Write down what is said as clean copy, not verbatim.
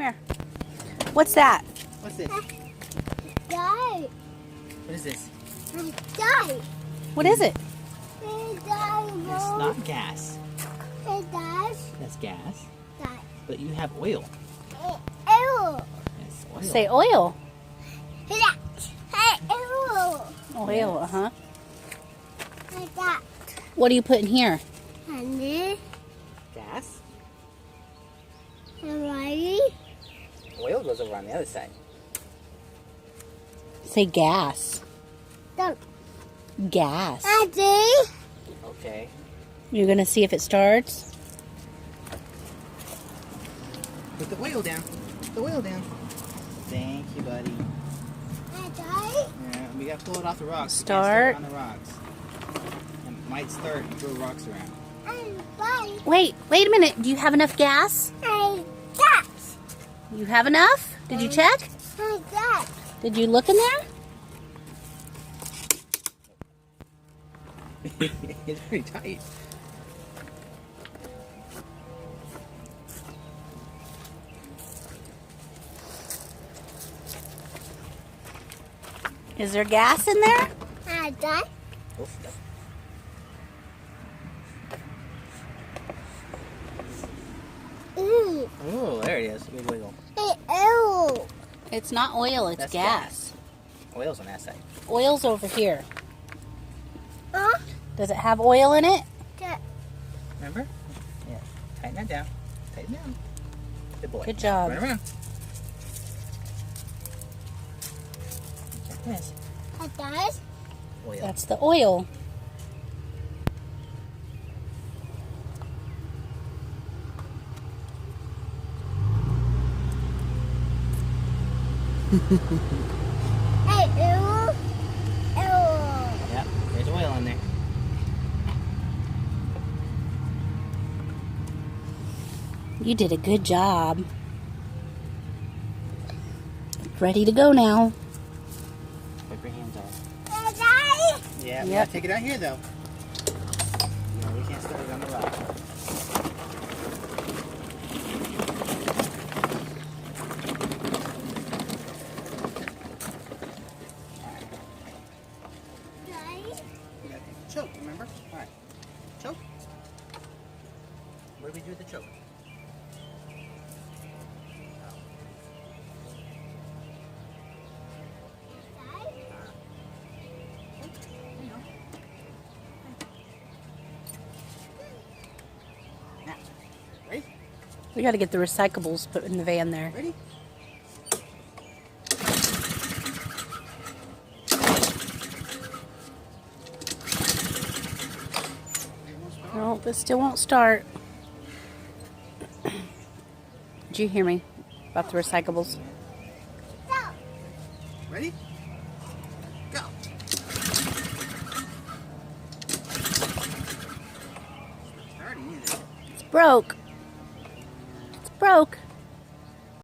Come here. What's that? What's this? Die. What is this? Die. What is it? It's not gas. That's gas. Die. But you have oil. Ew. Yes, oil. Say oil. Hey, ew. Oil, uh-huh. Like that. What do you put in here? Honey. Gas. Alrighty. Oil goes over on the other side. Say gas. Don't. Gas. Daddy. Okay. You're going to see if it starts? Put the oil down. Put the oil down. Thank you, buddy. Daddy. Yeah, we gotta pull it off the rocks. Start. You can't start on the rocks. It might start and throw rocks around. Bye. Wait a minute. Do you have enough gas? That. You have enough? Did you check? That. Did you look in there? It's pretty tight. Is there gas in there? Daddy. Oof, no. Oh, there it is. Big wiggle. Ew. It's not oil, it's That's gas. Oil's on that side. Oil's over here. Huh? Does it have oil in it? Remember? Yeah. Tighten that down. Tighten down. Good boy. Good job. Run around. Check this. Daddy. Oil. That's the oil. Hey, ew. Ew. Yep. There's oil in there. You did a good job. Ready to go now. Wipe your hands off. Daddy. Yeah, we Yep. gotta take it out here though. No, we can't start it on the rock. Daddy. We gotta choke, remember? Alright. Choke. What do we do with the choke? Now, ready? We got to get the recyclables put in the van there. Ready? No, this still won't start. Did you hear me about the recyclables? Stop. Ready? Go. Starting, is it? It's broke. It's broke.